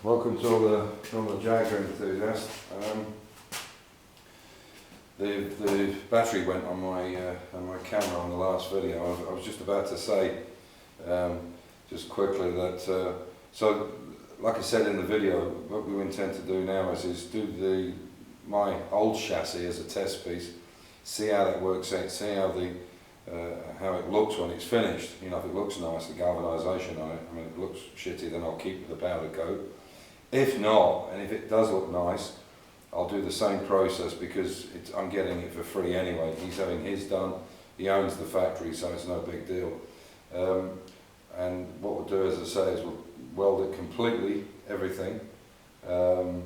welcome to all the Jaguar enthusiasts. The battery went on my camera on the last video. I was just about to say, just quickly that so like I said in the video, what we intend to do now is do my old chassis as a test piece, see how that works out, see how it looks when it's finished. You know, if it looks nice, the galvanisation on it. I mean, if it looks shitty, then I'll keep the powder coat. If not, and if it does look nice, I'll do the same process because I'm getting it for free anyway. He's having his done. He owns the factory, so it's no big deal. And what we'll do, as I say, is we'll weld it completely, everything, and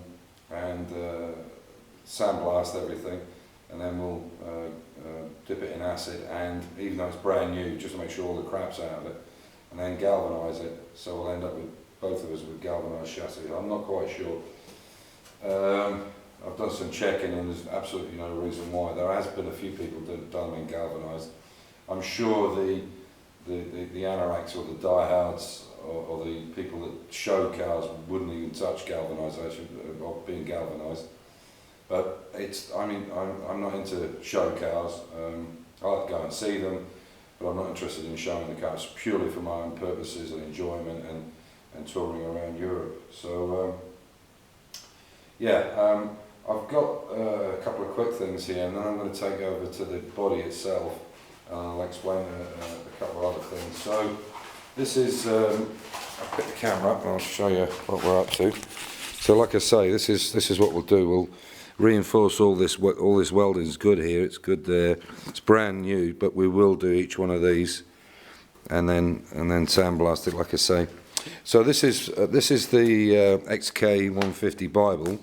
sandblast everything, and then we'll dip it in acid, and even though it's brand new, just to make sure all the crap's out of it, and then galvanise it, so we'll end up with both of us with galvanised chassis. I'm not quite sure. I've done some checking and there's absolutely no reason why. There has been a few people that have done them in galvanised. I'm sure the anoraks or the diehards or the people that show cars wouldn't even touch galvanisation or being galvanised. But I mean, I'm not into show cars. I like to go and see them, but I'm not interested in showing the cars purely for my own purposes and enjoyment and touring around Europe. So yeah, I've got a couple of quick things here, and then I'm going to take over to the body itself, and I'll explain a couple of other things. So this is, I'll pick the camera up and I'll show you what we're up to. So like I say, this is what we'll do. We'll reinforce all this welding is good here, it's good there, it's brand new, but we will do each one of these and then sandblast it, like I say. So this is the XK 150 Bible.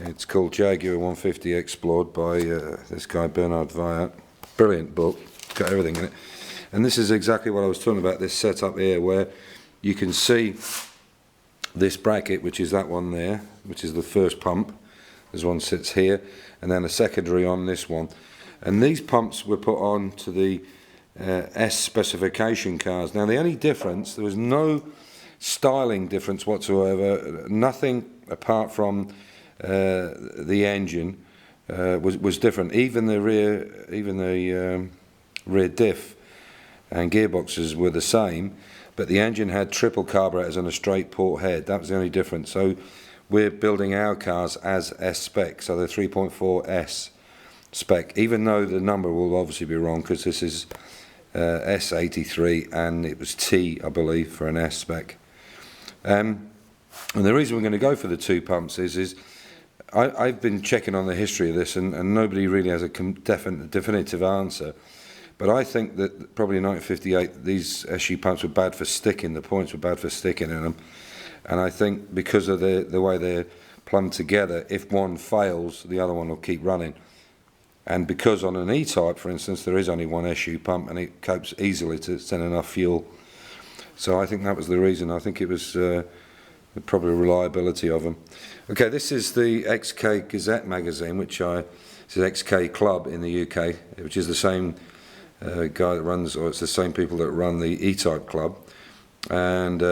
It's called Jaguar 150 Explored by this guy Bernard Wyatt. Brilliant book, got everything in it. And this is exactly what I was talking about, this setup here, where you can see this bracket, which is that one there, which is the first pump. There's one sits here, and then a secondary on this one. And these pumps were put on to the S specification cars. Now the only difference, there was no styling difference whatsoever, nothing apart from the engine was different. Even the rear diff and gearboxes were the same, but the engine had triple carburetors and a straight port head. That was the only difference. So we're building our cars as S spec, so they're 3.4 S spec, even though the number will obviously be wrong because this is S83 and it was T, I believe, for an S spec. And the reason we're going to go for the two pumps is I've been checking on the history of this, and nobody really has a definitive answer. But I think that probably in 1958 these SU pumps were bad for sticking, the points were bad for sticking in them. And I think because of the way they're plumbed together, if one fails, the other one will keep running. And because on an E-type, for instance, there is only one SU pump and it copes easily to send enough fuel. So I think that was the reason. I think it was probably reliability of them. Okay, this is the XK Gazette magazine, which it's an XK club in the UK, which is the same guy that runs, or it's the same people that run the E-type club. And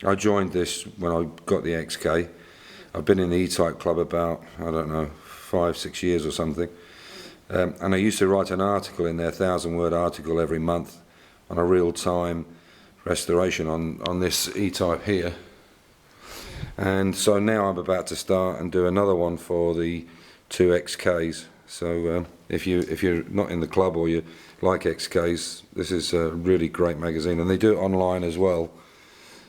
I joined this when I got the XK. I've been in the E-type club about, I don't know, 5-6 years or something. And I used to write an article in there, 1,000-word article every month on a real-time restoration on this E-type here. And so now I'm about to start and do another one for the two XKs. So if you're not in the club or you like XKs, this is a really great magazine, and they do it online as well.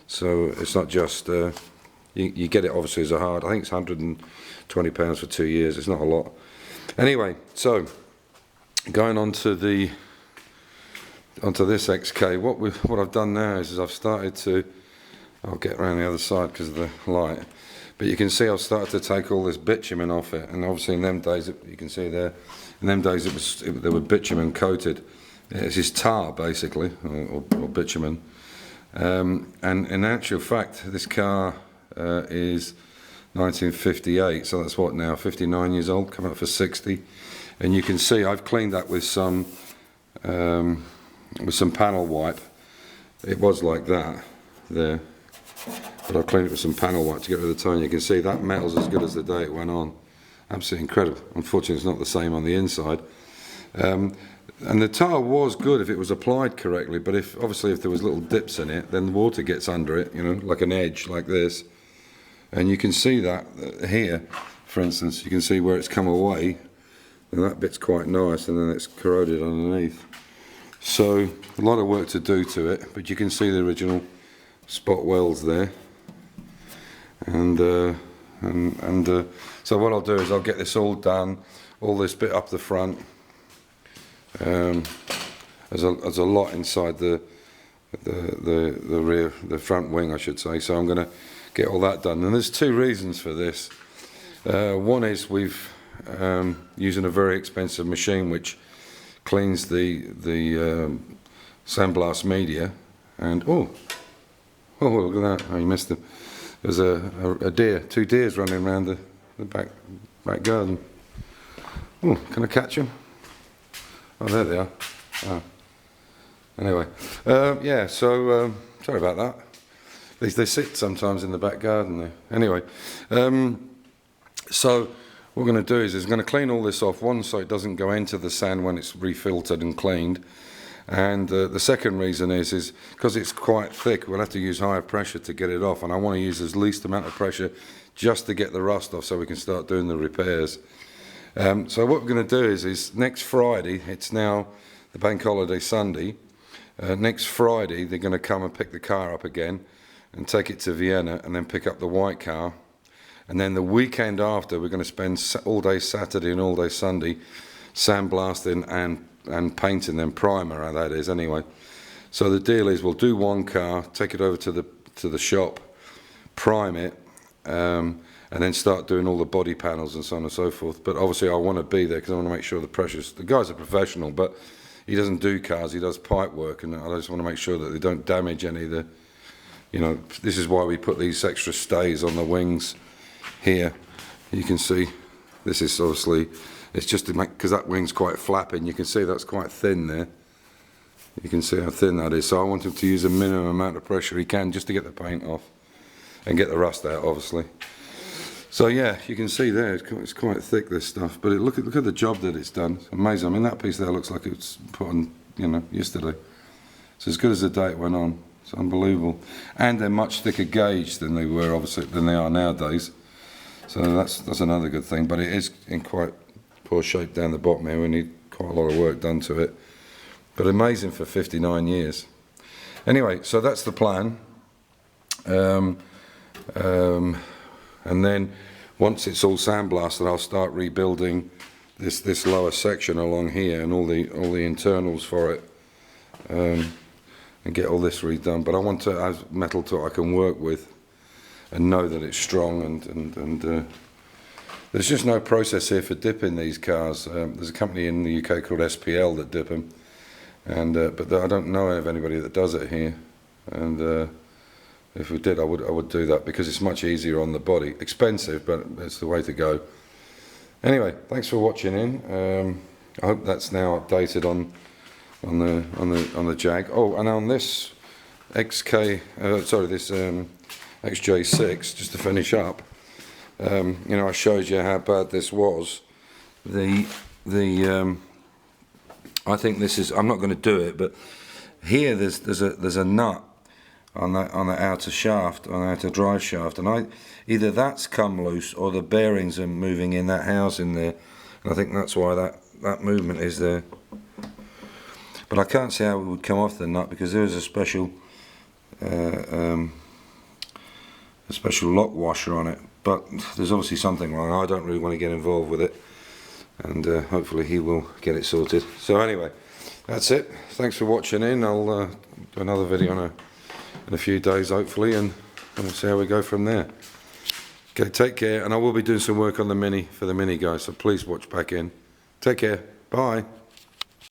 So it's not just you get it obviously as a hard. I think it's £120 for 2 years. It's not a lot. Anyway, so going on to this XK, what I've done now is I've started to. I'll get around the other side because of the light, but you can see I've started to take all this bitumen off it, and obviously in them days, you can see there, in them days they were bitumen coated. It's just tar basically, or bitumen. And in actual fact, this car is 1958, so that's what now, 59 years old, coming up for 60. And you can see I've cleaned that with some panel wipe. It was like that there. but I've cleaned it with some panel white to get rid of the tone. You can see that metal's as good as the day it went on. Absolutely incredible. Unfortunately, it's not the same on the inside. And the tile was good if it was applied correctly, but obviously if there was little dips in it, then the water gets under it, you know, like an edge like this. And you can see that here, for instance, you can see where it's come away, and that bit's quite nice, and then it's corroded underneath. So a lot of work to do to it, but you can see the original spot welds there. And so what I'll do is I'll get this all done, all this bit up the front. There's a lot inside the rear, the front wing, I should say. So I'm going to get all that done. And there's two reasons for this. One is we've using a very expensive machine which cleans the sandblast media. And oh look at that! Oh, you missed them. There's a deer, 2 deers running around the back garden. Oh, can I catch them? Oh, there they are. Oh. Anyway, yeah, so sorry about that. They sit sometimes in the back garden there. Anyway, so what we're going to do is going to clean all this off, one, so it doesn't go into the sand when it's refiltered and cleaned. And the second reason is because it's quite thick, we'll have to use higher pressure to get it off, and I want to use as least amount of pressure just to get the rust off so we can start doing the repairs. So what we're going to do is next Friday, it's now the bank holiday Sunday, next Friday they're going to come and pick the car up again and take it to Vienna and then pick up the white car. And then the weekend after we're going to spend all day Saturday and all day Sunday sandblasting and painting them, primer that is anyway. So the deal is we'll do one car, take it over to the shop, prime it, and then start doing all the body panels and so on and so forth. But obviously I want to be there because I want to make sure the guy's a professional, but he doesn't do cars, he does pipe work, and I just want to make sure that they don't damage any of the, you know, this is why we put these extra stays on the wings here. You can see this is obviously, it's just to make, because that wing's quite flapping, you can see that's quite thin there. You can see how thin that is, so I want him to use a minimum amount of pressure he can just to get the paint off and get the rust out, obviously. So yeah, you can see there, it's quite thick, this stuff, but look at the job that it's done. It's amazing. I mean, that piece there looks like it was put on, you know, yesterday. It's as good as the day it went on. It's unbelievable. And they're much thicker gauge than they were, obviously, than they are nowadays. So that's another good thing, but it is in quite poor shape down the bottom here. We need quite a lot of work done to it. But amazing for 59 years. Anyway, so that's the plan. And then once it's all sandblasted, I'll start rebuilding this lower section along here and all the internals for it, and get all this redone. But I want to have metal to I can work with and know that it's strong, and there's just no process here for dipping these cars. There's a company in the UK called SPL that dip them, and but I don't know of anybody that does it here. And if we did, I would do that because it's much easier on the body. Expensive, but it's the way to go. Anyway, thanks for watching in. I hope that's now updated on the Jag. Oh, and on this XK, this XJ6, just to finish up. You know, I showed you how bad this was. I think this is. I'm not going to do it, but here there's a nut on the outer shaft, on the outer drive shaft, and either that's come loose or the bearings are moving in that housing there, and I think that's why that movement is there. But I can't see how it would come off the nut because there is a special lock washer on it. But there's obviously something wrong. I don't really want to get involved with it, and hopefully he will get it sorted. So anyway, that's it. Thanks for watching in. I'll do another video in a few days hopefully, and we'll see how we go from there. Okay, take care, and I will be doing some work on the Mini for the Mini guys, so please watch back in. Take care, bye.